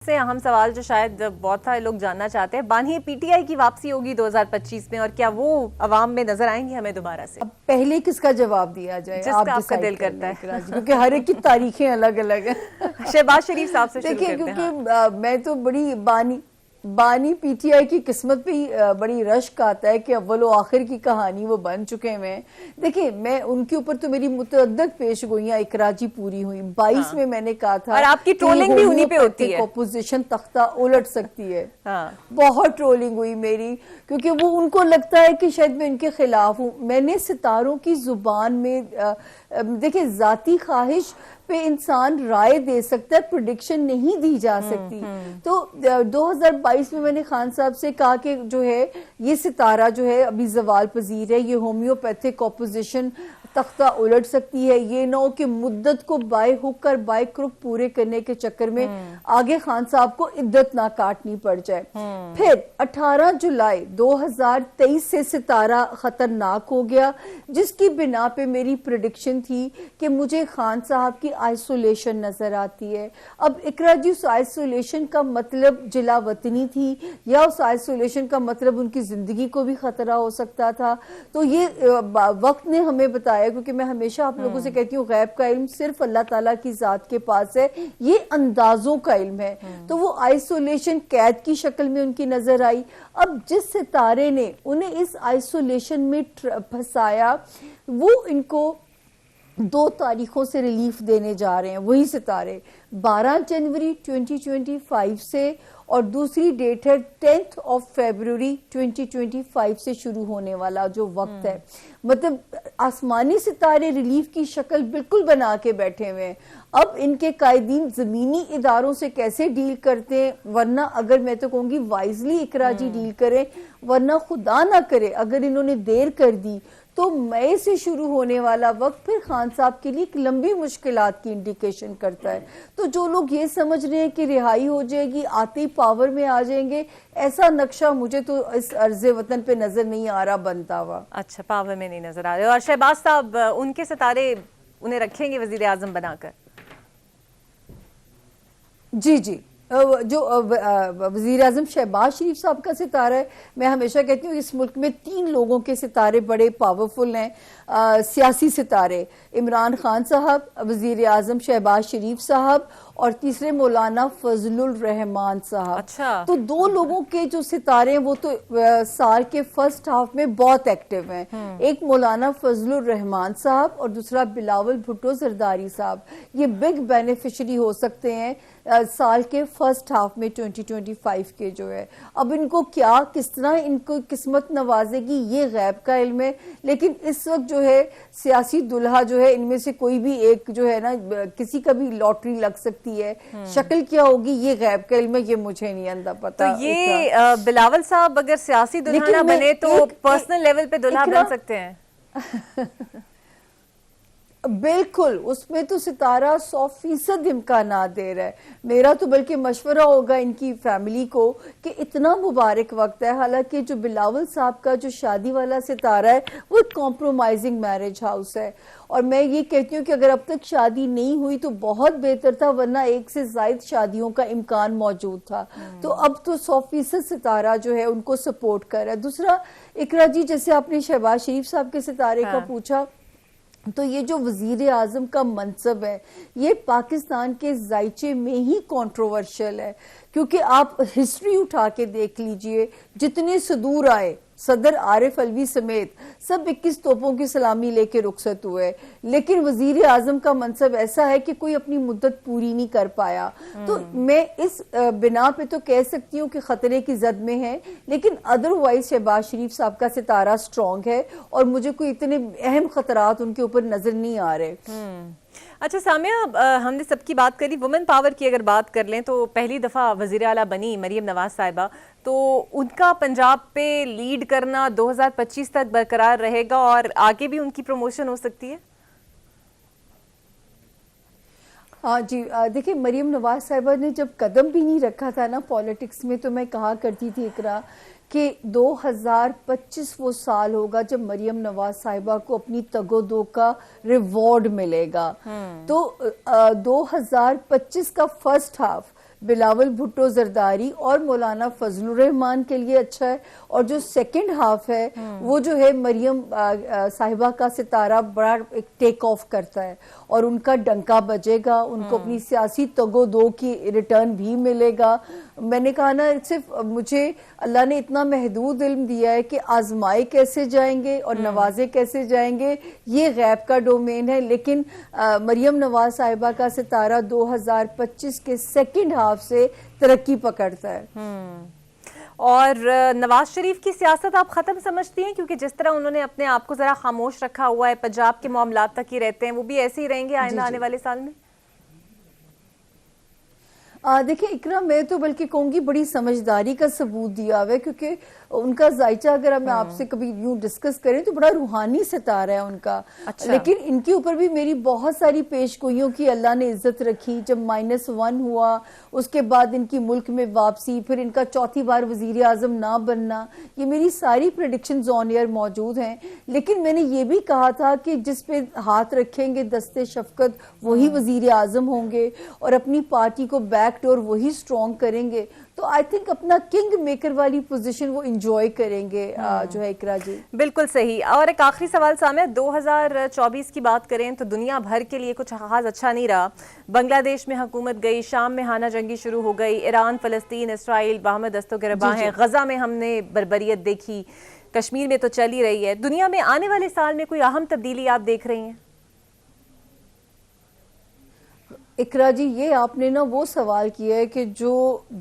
से अहम सवाल जो शायद बहुत सारे लोग जानना चाहते हैं, बानी पीटीआई की वापसी होगी 2025 में और क्या वो अवाम में नजर आएंगी हमें दोबारा से? अब पहले किसका जवाब दिया जाए? जिसका आपका दिल करता है क्योंकि हर एक की तारीखें अलग अलग है। शहबाज शरीफ साहब से शुरू देखिए, करते हैं। क्योंकि मैं तो बड़ी बानी पीटीआई की किस्मत पे ही बड़ी रश्क आता है कि अव्वल व आखिर की कहानी वो बन चुके हैं। देखिए, मैं उनके ऊपर तो मेरी मुतअद्दिद पेशगोइयां इकराजी पूरी हुई। 22 में मैंने कहा था और आपकी ट्रोलिंग भी उन्हीं पे होती है। ऑपोजिशन तख्ता उलट सकती है। हाँ। बहुत ट्रोलिंग हुई मेरी, क्योंकि वो उनको लगता है कि शायद मैं इनके खिलाफ हूं। मैंने सितारों की जुबान में देखिए, जाती ख्वाहिश पे इंसान राय दे सकता है, प्रेडिक्शन नहीं दी जा सकती। तो 2022 में मैंने खान साहब से कहा कि जो है ये सितारा जो है अभी जवाल पजीर है, ये होम्योपैथिक ऑपोजिशन तख्ता उलट सकती है। ये ना हो कि मुद्दत को बाय हुक और बाय क्रुक पूरे करने के चक्कर में आगे खान साहब को इद्दत ना काटनी पड़ जाए। फिर 18 जुलाई 2023 से सितारा खतरनाक हो गया, जिसकी बिना पे मेरी प्रेडिक्शन थी कि मुझे खान साहब की आइसोलेशन नजर आती है। अब इकरा जी, उस आइसोलेशन का मतलब जिला वतनी थी या उस आइसोलेशन का मतलब उनकी जिंदगी को भी खतरा हो सकता था? तो ये वक्त ने हमें बताया, क्योंकि मैं हमेशा आप लोगों से कहती हूँ गैब का इल्म सिर्फ अल्लाह ताला की जात के पास है, ये अंदाजों का इल्म है। तो वो आइसोलेशन कैद की शक्ल में उनकी नजर आई। अब जिस सितारे ने उन्हें इस आइसोलेशन में फंसाया, वो इनको 2 तारीखों से रिलीफ देने जा रहे हैं। वही सितारे 12 जनवरी 2025 से, और दूसरी डेट है 10th of February 2025 से शुरू होने वाला जो वक्त है। मतलब आसमानी सितारे रिलीफ की शक्ल बिल्कुल बना के बैठे हुए हैं। अब इनके कायदीन जमीनी इदारों से कैसे डील करते हैं, वरना अगर मैं तो कहूंगी वाइजली इकराजी डील करें, वरना खुदा ना करे अगर इन्होंने देर कर दी तो मई से शुरू होने वाला वक्त फिर खान साहब के लिए एक लंबी मुश्किलात की इंडिकेशन करता है। तो जो लोग ये समझ रहे हैं कि रिहाई हो जाएगी, आते ही पावर में आ जाएंगे, ऐसा नक्शा मुझे तो इस अर्ज़े वतन पे नजर नहीं आ रहा बनता हुआ। अच्छा, पावर में नहीं नजर आ रहे। और शहबाज साहब, उनके सितारे उन्हें रखेंगे वजीर आजम बनाकर? जी जी, जो वजीर आजम शहबाज शरीफ साहब का सितारा है, मैं हमेशा कहती हूँ इस मुल्क में 3 लोगों के सितारे बड़े पावरफुल हैं, सियासी सितारे। इमरान खान साहब, वजीर आजम शहबाज शरीफ साहब, और तीसरे मौलाना फजलुल रहमान साहब। अच्छा। तो 2 लोगों के जो सितारे हैं वो तो साल के फर्स्ट हाफ में बहुत एक्टिव हैं। एक मौलाना फजलुल रहमान साहब और दूसरा बिलावल भुट्टो जरदारी साहब। ये बिग बेनिफिशियरी हो सकते हैं साल के फर्स्ट हाफ में 2025 के जो है। अब इनको क्या किस तरह इनको किस्मत नवाजेगी ये गैब का इल्म है, लेकिन इस वक्त जो है सियासी दुल्हा जो है इनमें से कोई भी एक जो है ना, किसी का भी लॉटरी लग सकती है। शक्ल क्या होगी ये गैब का इल्म है, ये मुझे नहीं अंदा पता। तो ये बिलावल साहब अगर सियासी दुल्हा ना बने तो पर्सनल लेवल पे दुल्हा बन सकते हैं? बिल्कुल, उसमें तो सितारा 100% इम्कानात दे रहा है। मेरा तो बल्कि मशवरा होगा इनकी फैमिली को कि इतना मुबारक वक्त है। हालांकि जो बिलावल साहब का जो शादी वाला सितारा है वो कॉम्प्रोमाइजिंग मैरिज हाउस है, और मैं ये कहती हूँ कि अगर अब तक शादी नहीं हुई तो बहुत बेहतर था, वरना 1 से ज़ायद शादियों का इम्कान मौजूद था। तो अब तो 100% सितारा जो है उनको सपोर्ट कर रहा है। दूसरा, इकरा जी, जैसे आपने शहबाज शरीफ साहब के सितारे का पूछा, तो ये जो वजीर आजम का मनसब है ये पाकिस्तान के जायचे में ही कंट्रोवर्शियल है, क्योंकि आप हिस्ट्री उठा के देख लीजिए, जितने सदूर आए सदर आरिफ अलवी समेत सब 21 तोपों की सलामी लेके रुखसत हुए, लेकिन वजीर आजम का मनसब ऐसा है कि कोई अपनी मुद्दत पूरी नहीं कर पाया। तो मैं इस बिना पे तो कह सकती हूँ कि खतरे की जद में है, लेकिन अदरवाइज शहबाज शरीफ साहब का सितारा स्ट्रॉन्ग है और मुझे कोई इतने अहम खतरात उनके ऊपर नजर नहीं आ रहे। अच्छा सामिया, हमने सबकी बात करी, वुमेन पावर की अगर बात कर लें तो पहली दफ़ा वज़ीर आला बनी मरीम नवाज साहिबा, तो उनका पंजाब पे लीड करना 2025 तक बरकरार रहेगा और आगे भी उनकी प्रमोशन हो सकती है? हाँ जी, देखिए, मरीम नवाज साहिबा ने जब कदम भी नहीं रखा था ना पॉलिटिक्स में, तो मैं कहा करती थी इकरा कि 2025 वो साल होगा जब मरियम नवाज साहिबा को अपनी तगोदो का रिवॉर्ड मिलेगा। तो 2025 का फर्स्ट हाफ बिलावल भुट्टो जरदारी और मौलाना फजलुर रहमान के लिए अच्छा है, और जो सेकंड हाफ है वो जो है मरियम साहिबा का सितारा बड़ा एक टेक ऑफ करता है और उनका डंका बजेगा, उनको अपनी सियासी तगोदो की रिटर्न भी मिलेगा। मैंने कहा ना, सिर्फ मुझे अल्लाह ने इतना महदूद इल्म दिया है कि आजमाए कैसे जाएंगे और नवाजे कैसे जाएंगे ये गैब का डोमेन है, लेकिन मरियम नवाज साहिबा का सितारा 2025 के सेकंड हाफ से तरक्की पकड़ता है। और नवाज शरीफ की सियासत आप खत्म समझती हैं, क्योंकि जिस तरह उन्होंने अपने आप को जरा खामोश रखा हुआ है, पंजाब के मामलात तक ही रहते हैं, वो भी ऐसे ही रहेंगे आइंदा आने वाले साल में? देखिए इकरा, मैं तो बल्कि कहूंगी बड़ी समझदारी का सबूत दिया हुआ है, क्योंकि उनका जायचा अगर हम आपसे कभी यूं डिस्कस करें तो बड़ा रूहानी सितारा है उनका। अच्छा। लेकिन इनके ऊपर भी मेरी बहुत सारी पेशगोइयों की अल्लाह ने इज्जत रखी। जब -1 हुआ उसके बाद इनकी मुल्क में वापसी, फिर इनका चौथी बार वजीर आजम ना बनना, ये मेरी सारी प्रेडिक्शंस ऑन एयर मौजूद हैं। लेकिन मैंने ये भी कहा था कि जिस पे हाथ रखेंगे दस्ते शफकत वही वजीर आजम होंगे और अपनी पार्टी को बैकडोर वही स्ट्रॉन्ग करेंगे। तो आई थिंक अपना किंग मेकर वाली पोजीशन वो एंजॉय करेंगे जो है इकरा जी। बिल्कुल सही। और एक आखिरी सवाल सामने, 2024 की बात करें तो दुनिया भर के लिए कुछ खास अच्छा नहीं रहा। बांग्लादेश में हुकूमत गई, शाम में हाना जंगी शुरू हो गई, ईरान, फलस्तीन, इसराइल बाहम दस्तों गिरबां हैं, गजा में हमने बर्बरियत देखी, कश्मीर में तो चल ही रही है। दुनिया में आने वाले साल में कोई अहम तब्दीली आप देख रही हैं? इकरा जी, ये आपने ना वो सवाल किया है कि जो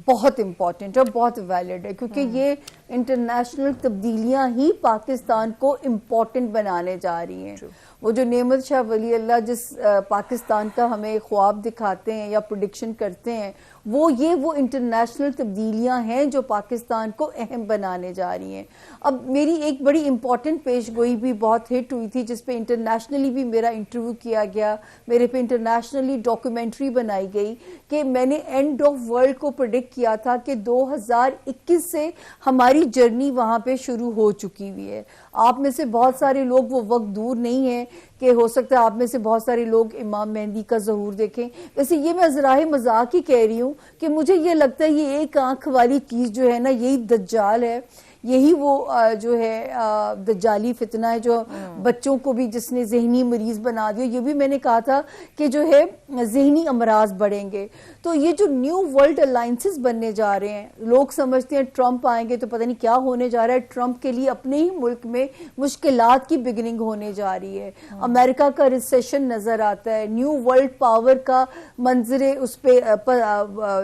बहुत इम्पोर्टेंट है, बहुत वैलिड है, क्योंकि ये इंटरनेशनल तब्दीलियां ही पाकिस्तान को इम्पोर्टेंट बनाने जा रही हैं। वो जो नेमत शाह वली अल्लाह जिस पाकिस्तान का हमें ख्वाब दिखाते हैं या प्रेडिक्शन करते हैं, वो इंटरनेशनल तब्दीलियां हैं जो पाकिस्तान को अहम बनाने जा रही हैं। अब मेरी एक बड़ी इंपॉर्टेंट पेशगोई भी बहुत हिट हुई थी, जिसपे इंटरनेशनली भी मेरा इंटरव्यू किया गया, मेरे पे इंटरनेशनली डॉक्यूमेंट्री बनाई गई कि मैंने एंड ऑफ वर्ल्ड को प्रेडिक्ट किया था कि 2021 से हमारी जर्नी वहां पे शुरू हो चुकी हुई है। आप में से बहुत सारे लोग, वो वक्त दूर नहीं है कि हो सकता है आप में से बहुत सारे लोग इमाम मेहंदी का ज़हूर देखें। वैसे ये मैं ज़राए मजाक ही कह रही हूँ कि मुझे ये लगता है ये एक आंख वाली चीज जो है ना, यही दज्जाल है, यही वो जो है दज्जाली फितना है जो बच्चों को भी जिसने जहनी मरीज बना दिया। ये भी मैंने कहा था कि जो है जहनी अमराज बढ़ेंगे। तो ये जो न्यू वर्ल्ड अलायंसेस बनने जा रहे हैं, लोग समझते हैं ट्रंप आएंगे तो पता नहीं क्या होने जा रहा है। ट्रंप के लिए अपने ही मुल्क में मुश्किलात की बिगिनिंग होने जा रही है। अमेरिका का रिसेशन नजर आता है, न्यू वर्ल्ड पावर का मंजरे उस पे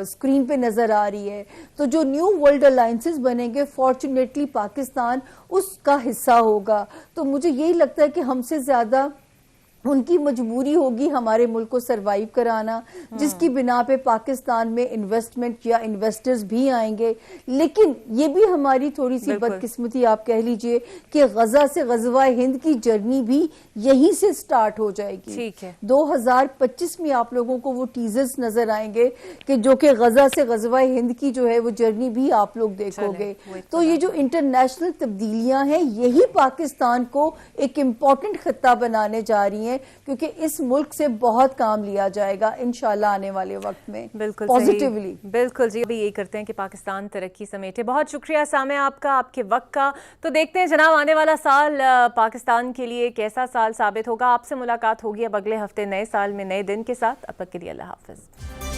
स्क्रीन पे नजर आ रही है। तो जो न्यू वर्ल्ड अलायंसेस बनेंगे, फॉर्चुनेटली पाकिस्तान उसका हिस्सा होगा। तो मुझे यही लगता है कि हमसे ज्यादा उनकी मजबूरी होगी हमारे मुल्क को सरवाइव कराना, जिसकी बिना पे पाकिस्तान में इन्वेस्टमेंट या इन्वेस्टर्स भी आएंगे। लेकिन ये भी हमारी थोड़ी सी बदकिस्मती आप कह लीजिए कि गजा से गजवा हिंद की जर्नी भी यहीं से स्टार्ट हो जाएगी। ठीक है। 2025 में आप लोगों को वो टीजर्स नजर आएंगे कि जो कि गजा से गजवा हिंद की जो है वो जर्नी भी आप लोग देखोगे। तो ये जो इंटरनेशनल तब्दीलियां हैं यही पाकिस्तान को एक इम्पॉर्टेंट खत्ता बनाने जा रही हैं, क्योंकि इस मुल्क से बहुत काम लिया जाएगा इंशाल्लाह आने वाले वक्त में। बिल्कुल पॉजिटिवली। बिल्कुल जी, अभी यही करते हैं कि पाकिस्तान तरक्की समेटे। बहुत शुक्रिया सामे आपका, आपके वक्त का। तो देखते हैं जनाब आने वाला साल पाकिस्तान के लिए कैसा साल साबित होगा। आपसे मुलाकात होगी अब अगले हफ्ते नए साल में नए दिन के साथ। अब तक के लिए अल्लाह हाफिज।